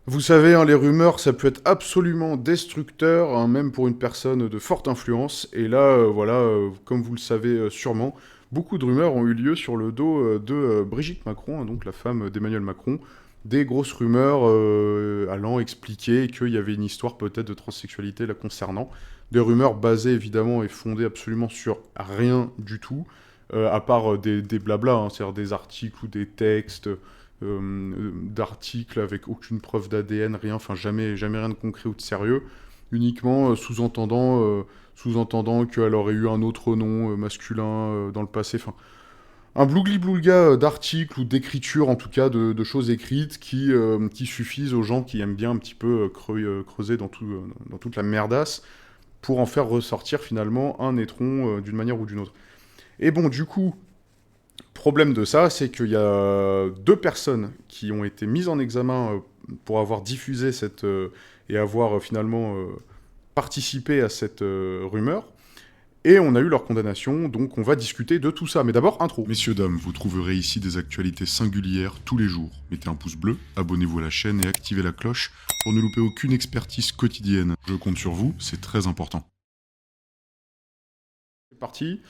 Vous savez, hein, les rumeurs, ça peut être absolument destructeur, hein, même pour une personne de forte influence. Et là, voilà, comme vous le savez sûrement, beaucoup de rumeurs ont eu lieu sur le dos de Brigitte Macron, hein, donc la femme d'Emmanuel Macron. Des grosses rumeurs allant expliquer qu'il y avait une histoire peut-être de transsexualité la concernant. Des rumeurs basées évidemment et fondées absolument sur rien du tout, à part des blablas, hein, c'est-à-dire des articles ou des textes d'articles avec aucune preuve d'ADN, rien, enfin jamais, jamais rien de concret ou de sérieux, uniquement sous-entendant qu'elle aurait eu un autre nom masculin dans le passé, enfin un blougli-bloulga d'articles ou d'écritures, en tout cas de choses écrites qui suffisent aux gens qui aiment bien un petit peu creuser dans toute la merdasse pour en faire ressortir finalement un étron d'une manière ou d'une autre. Et bon, du coup, problème de ça, c'est qu'il y a deux personnes qui ont été mises en examen pour avoir diffusé et avoir finalement participé à cette rumeur. Et on a eu leur condamnation, donc on va discuter de tout ça. Mais d'abord, intro. Messieurs, dames, vous trouverez ici des actualités singulières tous les jours. Mettez un pouce bleu, abonnez-vous à la chaîne et activez la cloche pour ne louper aucune expertise quotidienne. Je compte sur vous, c'est très important. C'est parti.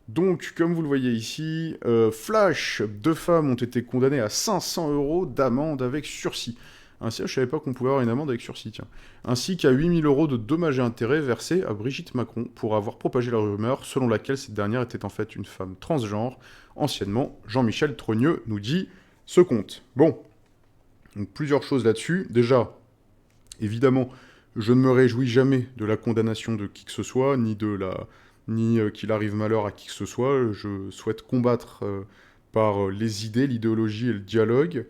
Donc, comme vous le voyez ici, Flash, deux femmes ont été condamnées à 500 euros d'amende avec sursis. Ainsi, je savais pas qu'on pouvait avoir une amende avec sursis, tiens. Ainsi qu'à 8000 euros de dommages et intérêts versés à Brigitte Macron pour avoir propagé la rumeur selon laquelle cette dernière était en fait une femme transgenre. Anciennement, Jean-Michel Trogneux nous dit ce compte. Bon, donc plusieurs choses là-dessus. Déjà, évidemment, je ne me réjouis jamais de la condamnation de qui que ce soit, ni qu'il arrive malheur à qui que ce soit. Je souhaite combattre par les idées, l'idéologie et le dialogue.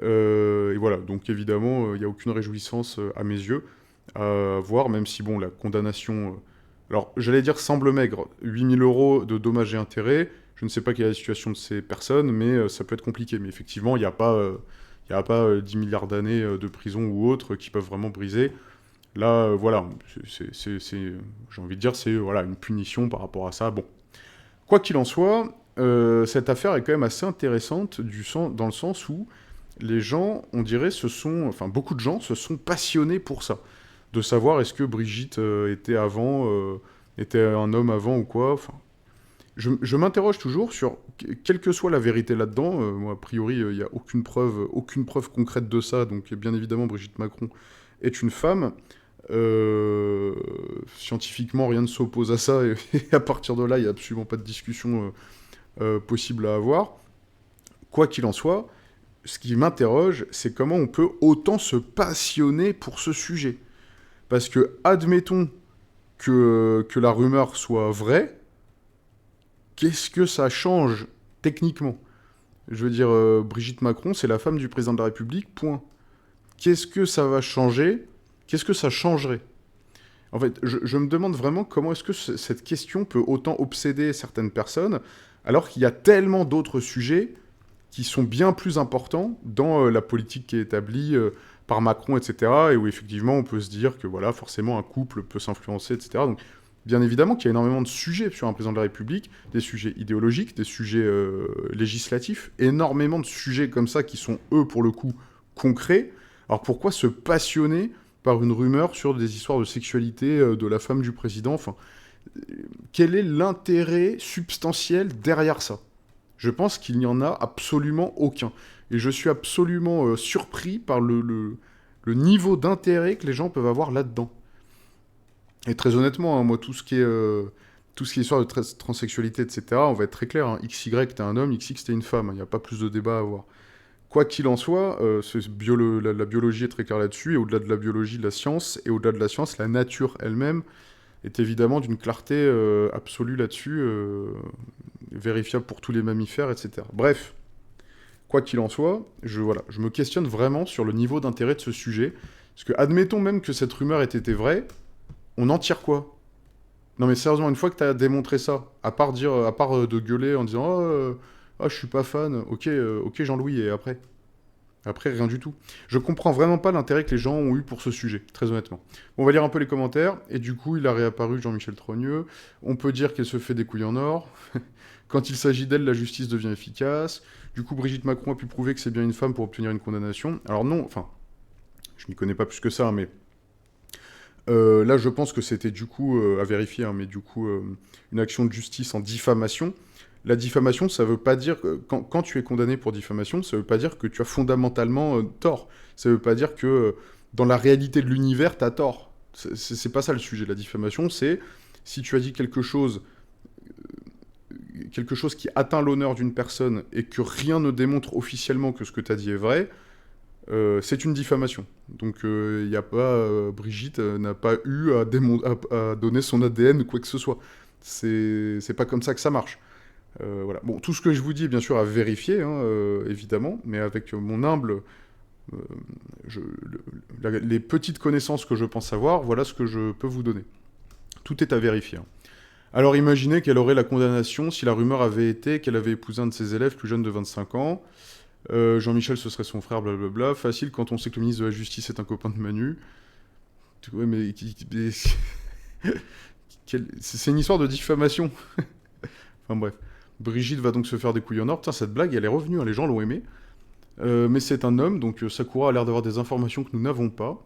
Et voilà, donc évidemment, il n'y a aucune réjouissance à mes yeux à voir, même si, bon, la condamnation... alors, j'allais dire semble maigre. 8000 euros de dommages et intérêts, je ne sais pas quelle est la situation de ces personnes, mais ça peut être compliqué. Mais effectivement, il y a pas 10 milliards d'années de prison ou autres qui peuvent vraiment briser. Là, voilà, j'ai envie de dire, c'est voilà, une punition par rapport à ça. Bon, quoi qu'il en soit, cette affaire est quand même assez intéressante dans le sens où les gens, on dirait, enfin, beaucoup de gens se sont passionnés pour ça. De savoir est-ce que Brigitte était un homme avant ou quoi. Enfin, je m'interroge toujours sur, quelle que soit la vérité là-dedans, moi, a priori, il n'y a aucune preuve concrète de ça, donc bien évidemment, Brigitte Macron est une femme. Euh, Scientifiquement, rien ne s'oppose à ça, et à partir de là, il n'y a absolument pas de discussion possible à avoir. Quoi qu'il en soit, ce qui m'interroge, c'est comment on peut autant se passionner pour ce sujet. Parce que, admettons que la rumeur soit vraie, qu'est-ce que ça change techniquement? Je veux dire, Brigitte Macron, c'est la femme du président de la République, point. Qu'est-ce que ça va changer? Qu'est-ce que ça changerait? En fait, je me demande vraiment comment est-ce que cette question peut autant obséder certaines personnes, alors qu'il y a tellement d'autres sujets qui sont bien plus importants dans la politique qui est établie par Macron, etc., et où effectivement on peut se dire que voilà, forcément un couple peut s'influencer, etc. Donc, bien évidemment qu'il y a énormément de sujets sur un président de la République, des sujets idéologiques, des sujets législatifs, énormément de sujets comme ça qui sont, eux, pour le coup, concrets. Alors pourquoi se passionner par une rumeur sur des histoires de sexualité de la femme du président? Enfin, quel est l'intérêt substantiel derrière ça? Je pense qu'il n'y en a absolument aucun. Et je suis absolument surpris par le niveau d'intérêt que les gens peuvent avoir là-dedans. Et très honnêtement, hein, moi, tout ce qui est histoire de transsexualité, etc., on va être très clair, hein, XY, t'es un homme, XX, t'es une femme. Il n'y a pas plus de débat à avoir. Quoi qu'il en soit, la biologie est très claire là-dessus, et au-delà de la biologie, de la science, et au-delà de la science, la nature elle-même est évidemment d'une clarté absolue là-dessus, vérifiable pour tous les mammifères, etc. Bref, quoi qu'il en soit, voilà, je me questionne vraiment sur le niveau d'intérêt de ce sujet, parce que admettons même que cette rumeur ait été vraie, on en tire quoi? Non mais sérieusement, une fois que t'as démontré ça, à part de gueuler en disant oh, je suis pas fan, ok Jean-Louis, et après? Après, rien du tout. Je comprends vraiment pas l'intérêt que les gens ont eu pour ce sujet, très honnêtement. On va lire un peu les commentaires, et du coup, il a réapparu Jean-Michel Trogneux. On peut dire qu'elle se fait des couilles en or. Quand il s'agit d'elle, la justice devient efficace. Du coup, Brigitte Macron a pu prouver que c'est bien une femme pour obtenir une condamnation. Alors non, enfin, je n'y connais pas plus que ça, mais là, je pense que c'était du coup, à vérifier, hein, mais du coup, une action de justice en diffamation. La diffamation, ça veut pas dire... quand tu es condamné pour diffamation, ça veut pas dire que tu as fondamentalement tort. Ça veut pas dire que, dans la réalité de l'univers, tu as tort. C'est pas ça le sujet de la diffamation, c'est si tu as dit quelque chose qui atteint l'honneur d'une personne et que rien ne démontre officiellement que ce que tu as dit est vrai, c'est une diffamation. Donc il y a pas... Brigitte n'a pas eu à donner son ADN ou quoi que ce soit. C'est pas comme ça que ça marche. Voilà. Bon, tout ce que je vous dis, bien sûr, à vérifier, hein, évidemment, mais avec mon humble... euh, les petites connaissances que je pense avoir, voilà ce que je peux vous donner. Tout est à vérifier, hein. Alors imaginez qu'elle aurait la condamnation si la rumeur avait été qu'elle avait épousé un de ses élèves plus jeune de 25 ans. Jean-Michel, ce serait son frère, blablabla. Facile quand on sait que le ministre de la Justice est un copain de Manu. Ouais, mais... c'est une histoire de diffamation. Enfin bref. Brigitte va donc se faire des couilles en or. Putain, cette blague, elle est revenue, hein, les gens l'ont aimée. Mais c'est un homme, donc Sakura a l'air d'avoir des informations que nous n'avons pas.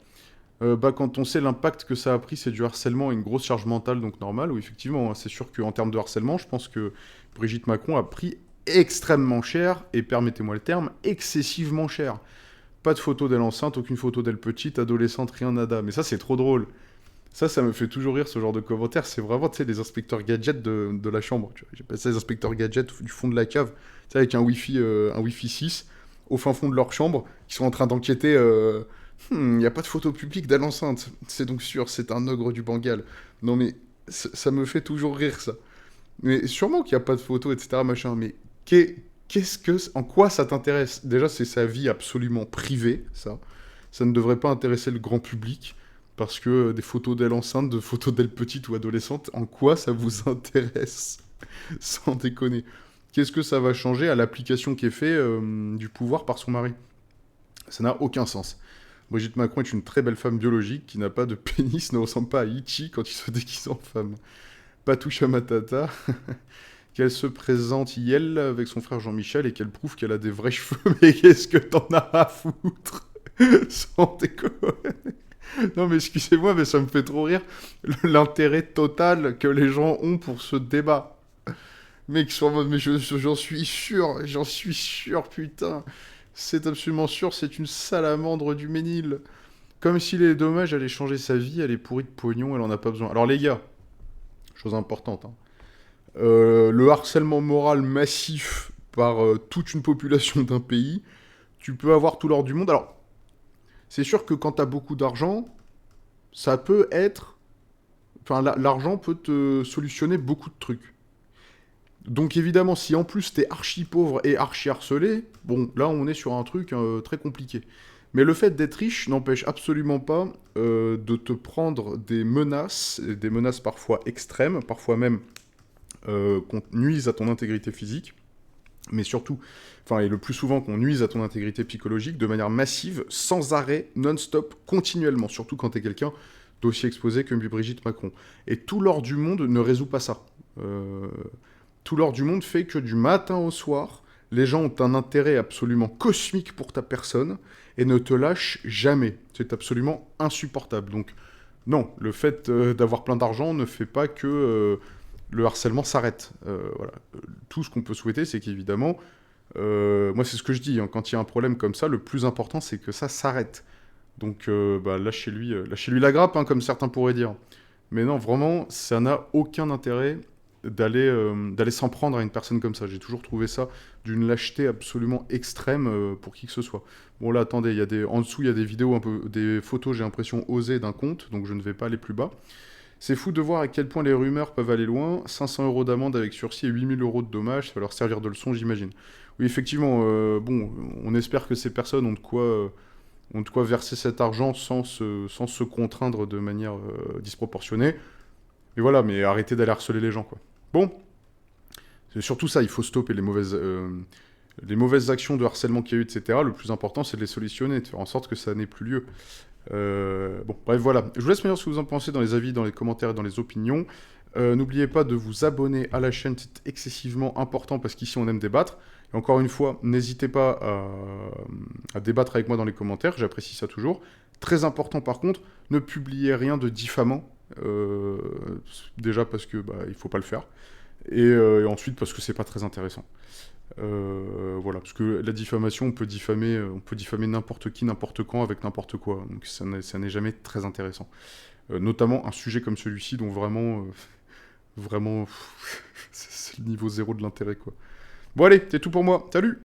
Quand on sait l'impact que ça a pris, c'est du harcèlement et une grosse charge mentale, donc normal. Ou effectivement, hein, c'est sûr qu'en termes de harcèlement, je pense que Brigitte Macron a pris extrêmement cher, et permettez-moi le terme, excessivement cher. Pas de photo d'elle enceinte, aucune photo d'elle petite, adolescente, rien nada. Mais ça, c'est trop drôle. Ça me fait toujours rire, ce genre de commentaires. C'est vraiment, tu sais, les inspecteurs gadgets de la chambre. J'ai passé les inspecteurs gadgets du fond de la cave, tu sais, avec un Wi-Fi 6, au fin fond de leur chambre, qui sont en train d'enquêter. Il n'y a pas de photo publique d'elle enceinte. C'est donc sûr, c'est un ogre du Bengale. Non mais, ça me fait toujours rire, ça. Mais sûrement qu'il n'y a pas de photo, etc., machin. Mais en quoi ça t'intéresse? Déjà, c'est sa vie absolument privée, ça. Ça ne devrait pas intéresser le grand public. Parce que des photos d'elle enceinte, de photos d'elle petite ou adolescente, en quoi ça vous intéresse? Sans déconner. Qu'est-ce que ça va changer à l'application qui est faite du pouvoir par son mari? Ça n'a aucun sens. Brigitte Macron est une très belle femme biologique qui n'a pas de pénis, ne ressemble pas à Ichi quand il se déguise en femme. Patoucha Matata, qu'elle se présente Yel avec son frère Jean-Michel et qu'elle prouve qu'elle a des vrais cheveux, mais qu'est-ce que t'en as à foutre? Sans déconner. Non mais excusez-moi, mais ça me fait trop rire l'intérêt total que les gens ont pour ce débat. Mec, sur mode, mais j'en suis sûr, putain. C'est absolument sûr, c'est une salamandre du Ménil. Comme s'il est dommage, elle ait changé sa vie, elle est pourrie de pognon, elle en a pas besoin. Alors les gars, chose importante, hein. Le harcèlement moral massif par toute une population d'un pays, tu peux avoir tout l'or du monde. Alors, c'est sûr que quand t'as beaucoup d'argent, ça peut être... Enfin, l'argent peut te solutionner beaucoup de trucs. Donc évidemment, si en plus t'es archi pauvre et archi harcelé, bon, là on est sur un truc très compliqué. Mais le fait d'être riche n'empêche absolument pas de te prendre des menaces parfois extrêmes, parfois même qu'on nuise à ton intégrité physique, mais surtout, enfin, et le plus souvent qu'on nuise à ton intégrité psychologique de manière massive, sans arrêt, non-stop, continuellement, surtout quand t'es quelqu'un d'aussi exposé que Brigitte Macron. Et tout l'or du monde ne résout pas ça. Tout l'or du monde fait que du matin au soir, les gens ont un intérêt absolument cosmique pour ta personne et ne te lâchent jamais. C'est absolument insupportable. Donc, non, le fait d'avoir plein d'argent ne fait pas que le harcèlement s'arrête. Voilà. Tout ce qu'on peut souhaiter, c'est qu'évidemment, moi c'est ce que je dis, hein, quand il y a un problème comme ça, le plus important c'est que ça s'arrête. Donc lâchez-lui la grappe, hein, comme certains pourraient dire. Mais non, vraiment, ça n'a aucun intérêt d'aller s'en prendre à une personne comme ça. J'ai toujours trouvé ça d'une lâcheté absolument extrême pour qui que ce soit. Bon là, attendez, en dessous, il y a des vidéos, des photos, j'ai l'impression, osées d'un compte, donc je ne vais pas aller plus bas. C'est fou de voir à quel point les rumeurs peuvent aller loin. 500 € d'amende avec sursis et 8000 € de dommages, ça va leur servir de leçon, j'imagine. Oui, effectivement, bon, on espère que ces personnes ont de quoi verser cet argent sans se contraindre de manière disproportionnée. Et voilà, mais arrêtez d'aller harceler les gens, quoi. Bon, c'est surtout ça, il faut stopper les mauvaises actions de harcèlement qu'il y a eu, etc. Le plus important, c'est de les solutionner, de faire en sorte que ça n'ait plus lieu. Bon, bref, voilà. Je vous laisse me dire ce que vous en pensez dans les avis, dans les commentaires et dans les opinions. N'oubliez pas de vous abonner à la chaîne, c'est excessivement important parce qu'ici on aime débattre. Et encore une fois, n'hésitez pas à débattre avec moi dans les commentaires, j'apprécie ça toujours. Très important par contre, ne publiez rien de diffamant. Déjà parce que il faut pas le faire. Et ensuite parce que c'est pas très intéressant. Voilà, parce que la diffamation, on peut diffamer n'importe qui, n'importe quand, avec n'importe quoi. Donc ça n'est jamais très intéressant. Notamment un sujet comme celui-ci, dont vraiment, c'est le niveau zéro de l'intérêt, quoi. Bon allez, c'est tout pour moi. Salut!